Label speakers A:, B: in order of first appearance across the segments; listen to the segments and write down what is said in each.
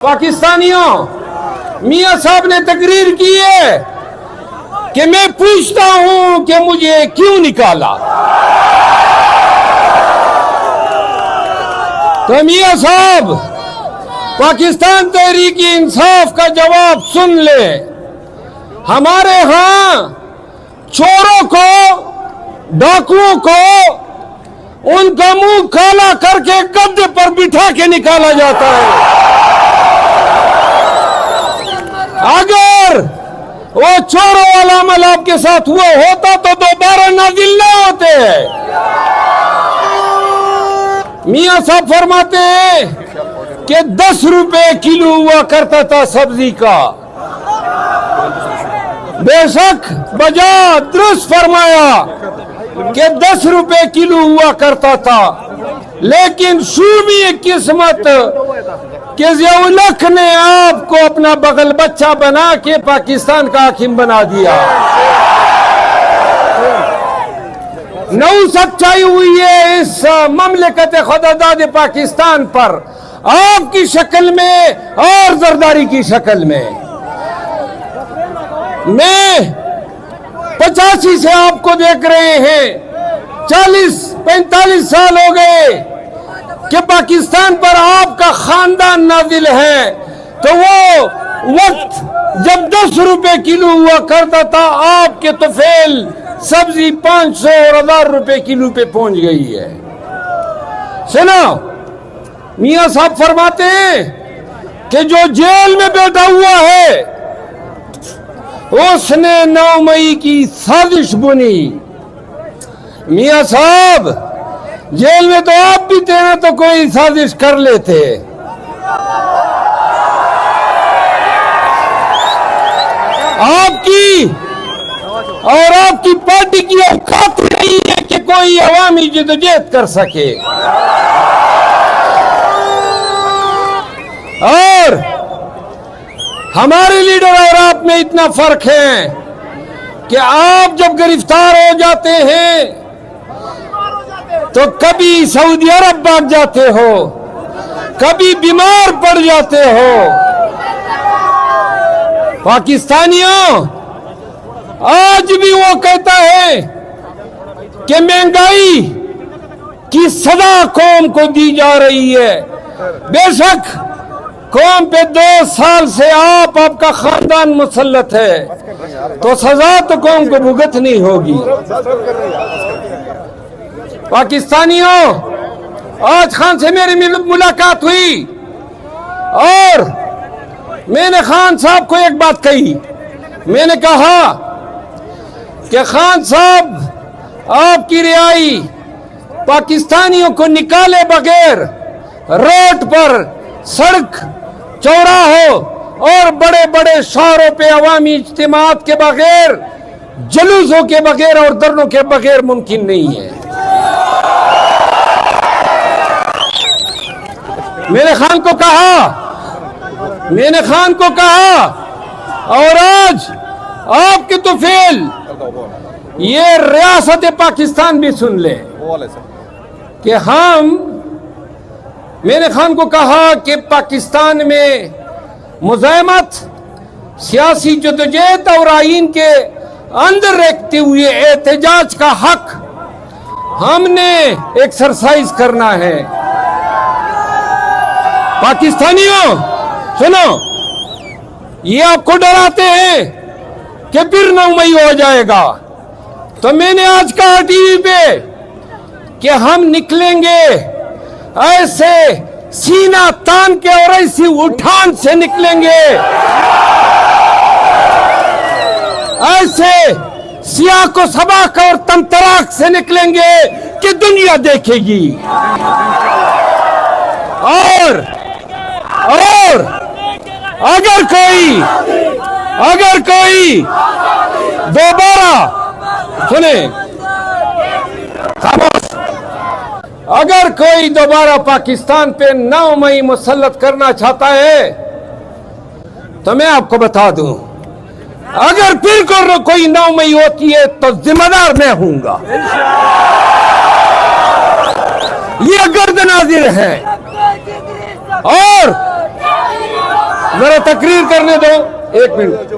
A: पाकिस्तानियों, मियां साहब ने तकरीर की है कि मैं पूछता हूं कि मुझे क्यों निकाला। तो मियां साहब पाकिस्तान तहरीक इंसाफ का जवाब सुन ले। हमारे यहां चोरों को, डाकुओं को उनका मुंह काला करके गद्दे पर बिठा के निकाला जाता है। अगर वो चोरों वाला अमल आपके साथ हुआ होता तो दोबारा नाजिल न होते। मियां साहब फरमाते हैं कि 10 रुपए किलो हुआ करता था सब्जी का। बेशक बजा दुरुस्त फरमाया कि 10 रुपए किलो हुआ करता था, लेकिन शूमी किस्मत कि ज़िया-उल-हक ने आपको अपना बगल बच्चा बना के पाकिस्तान का हाकिम बना दिया। नौ सच्चाई हुई है इस ममलिकत खुदादाद पाकिस्तान पर, आपकी शक्ल में और जरदारी की शक्ल में। मैं 85 से आपको देख रहे हैं, 40-45 साल हो गए कि पाकिस्तान पर आपका खानदान नाजिल है। तो वो वक्त जब 10 रुपए किलो हुआ करता था, आपके तुफेल सब्जी 500 और 1000 रुपए किलो पे पहुंच गई है। सुनो, मियां साहब फरमाते हैं कि जो जेल में बैठा हुआ है उसने 9 मई की साजिश बुनी। मियां साहब जेल में तो आप भी थे ना, तो कोई साजिश कर लेते। आपकी और आपकी पार्टी की औकात नहीं है कि कोई अवामी जद्दोजहद कर सके। और हमारे लीडर और आप में इतना फर्क है कि आप जब गिरफ्तार हो जाते हैं तो कभी सऊदी अरब भाग जाते हो, कभी बीमार पड़ जाते हो। पाकिस्तानियों, आज भी वो कहता है कि महंगाई की सजा कौम को दी जा रही है। बेशक कौम पे 2 साल से आपका खानदान मुसल्लत है, तो सजा तो कौम को भुगतनी होगी। पाकिस्तानियों, आज खान से मेरी मुलाकात हुई और मैंने खान साहब को एक बात कही। मैंने कहा कि खान साहब, आपकी रिहाई पाकिस्तानियों को निकाले बगैर, रोड पर, सड़क चौराहों और बड़े बड़े शहरों पे अवामी इज्तिमात के बगैर, जुलूसों के बगैर और धरनों के बगैर मुमकिन नहीं है। मैंने खान को कहा और आज आपके तो फेल ये रियासत पाकिस्तान भी सुन ले कि मैंने खान को कहा कि पाकिस्तान में मुज़ाहमत, सियासी जद्दोजहद और आईन के अंदर रखते हुए एहतजाज का हक हमने एक्सरसाइज करना है। पाकिस्तानियों सुनो, ये आपको डराते हैं कि फिर 9 मई हो जाएगा। तो मैंने आज कहा टीवी पे कि हम निकलेंगे ऐसे सीना तान के और ऐसी उठान से निकलेंगे, ऐसे सियाह को सबाक और तमतराक से निकलेंगे कि दुनिया देखेगी। और अगर कोई दोबारा सुने, अगर कोई दोबारा पाकिस्तान पे 9 मई मुसल्लत करना चाहता है तो मैं आपको बता दूं, अगर फिर कोई 9 मई होती है तो जिम्मेदार मैं हूंगा। ये गर्द नाज़िर है। और जरा तकरीर करने दो, 1 मिनट।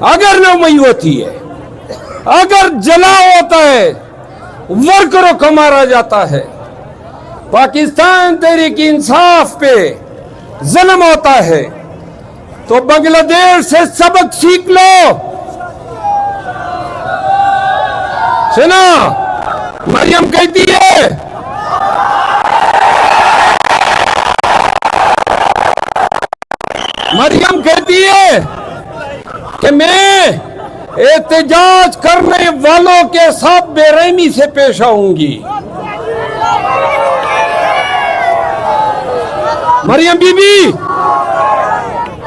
A: अगर 9 मई होती है, अगर जलाओ होता है, वर्करों को मारा जाता है, पाकिस्तान तहरीक इंसाफ पे जुल्म होता है, तो बांग्लादेश से सबक सीख लो। सुना, मरियम कहती है, मरियम कहती है कि मैं एहतजाज करने वालों के साथ बेरहमी से पेश आऊंगी। मरियम बीबी,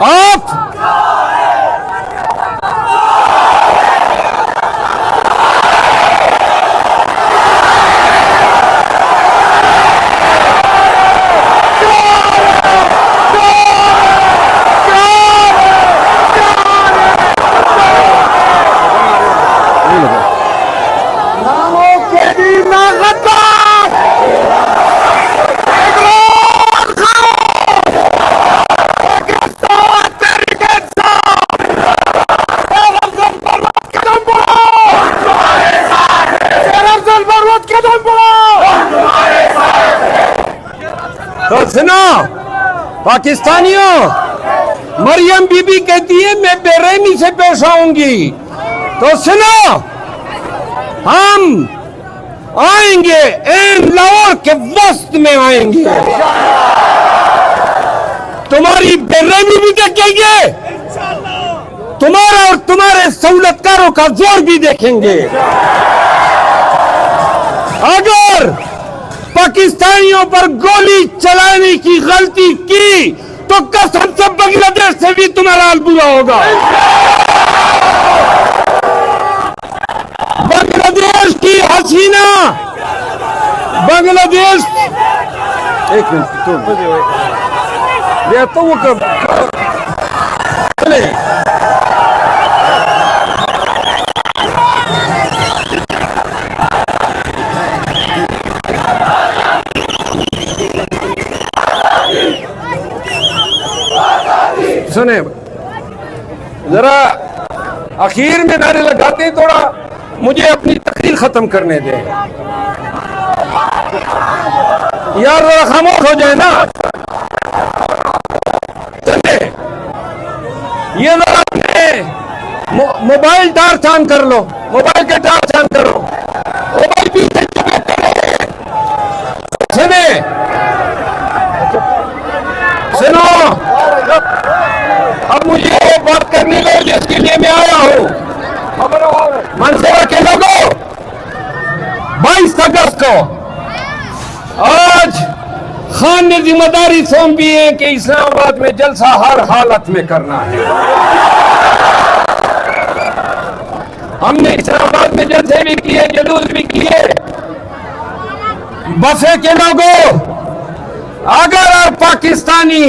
A: आप तो सुनो पाकिस्तानियों, मरियम बीबी कहती है मैं बेरहमी से पेश आऊंगी। तो सुनो, हम आएंगे, एन लाहौर के वस्त में आएंगे, तुम्हारी बेरहमी भी देखेंगे, तुम्हारा और तुम्हारे सहूलतकारों का जोर भी देखेंगे। अगर पाकिस्तानियों पर गोली चलाने की गलती की तो कसम से बांग्लादेश से भी तुम्हारा हाल बुरा होगा। बांग्लादेश की हसीना, बांग्लादेश, 1 मिनट तो वो कब सुने, जरा आखिर में नारे लगाते हैं, थोड़ा मुझे अपनी तकरीर खत्म करने दें यार, जरा खामोश हो जाए ना। चले, ये जरा अपने मोबाइल टार्च ऑन कर लो, मोबाइल के टार्च ऑन करो, मोबाइल पीछे सुने, सुनो, अब मुझे वो बात करने लो जिसके लिए मैं आया हूं। मनसेरा के लोगों, 22 अगस्त को आज खान ने जिम्मेदारी सौंपी है कि इस्लामाबाद में जलसा हर हालत में करना है। हमने इस्लामाबाद में जलसे भी किए, जुलूस भी किए। बसे के लोगों, अगर पाकिस्तानी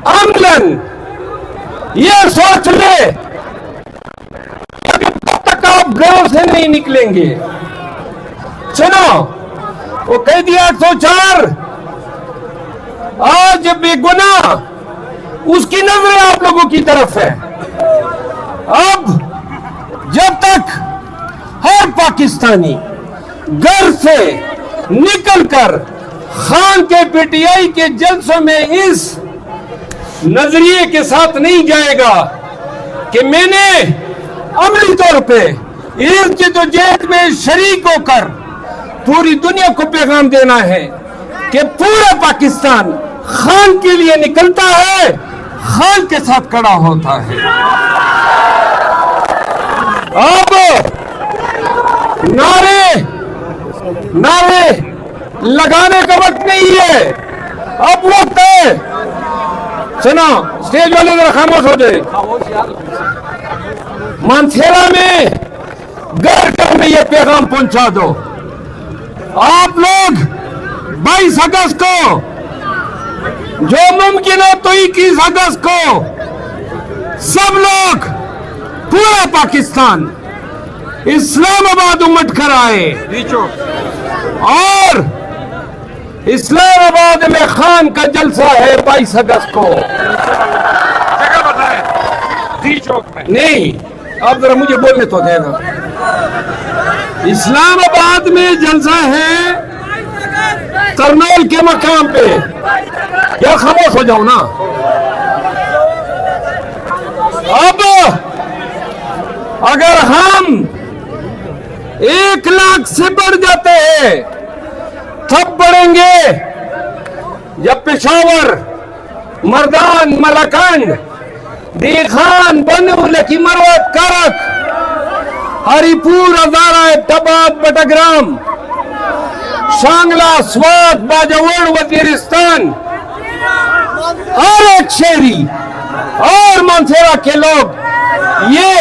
A: अमलन ये सोच ले कि तब तक आप गांव से नहीं निकलेंगे। सुनो, वो कह दिया 104 आज बेगुनाह, उसकी नजरें आप लोगों की तरफ है। अब जब तक हर पाकिस्तानी घर से निकलकर खान के पीटीआई के जलसों में इस नजरिए के साथ नहीं जाएगा कि मैंने अमली तौर पे इसकी तो जेल में शरीक होकर पूरी दुनिया को पैगाम देना है कि पूरा पाकिस्तान खान के लिए निकलता है, खान के साथ खड़ा होता है। अब नारे लगाने का वक्त नहीं है, अब वक्त है। सुनो, स्टेज वाले जरा खामोश हो जाए। मानसेरा में घर घर में ये पैगाम पहुंचा दो। आप लोग 22 अगस्त को, जो मुमकिन हो तो 21 अगस्त को, सब लोग, पूरा पाकिस्तान इस्लामाबाद उमड़ कर आए और इस्लामाबाद में खान का जलसा है 22 अगस्त को।
B: जगह बताएं। डी चौक में
A: नहीं, अब जरा मुझे बोलने तो देना। इस्लामाबाद में जलसा है करनौल के मकाम पे। क्या खामोश हो जाओ ना। अब अगर हम 1 लाख से बढ़ जाते हैं तब बढ़ेंगे जब पेशावर, मर्दान, मलकंड, दीखान, बनूल की मरवत, करक, हरिपुर, हजारा, तबाद, बटग्राम, शांगला, स्वात, बाजावर, वजीरिस्तान, और एक शेरी और मानसेरा के लोग, ये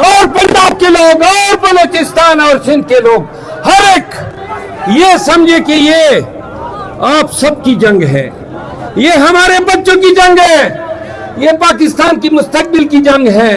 A: और पंजाब के लोग और बलूचिस्तान और सिंध के लोग, हर एक ये समझे कि ये आप सबकी जंग है, ये हमारे बच्चों की जंग है, ये पाकिस्तान की मुस्तकबिल की जंग है।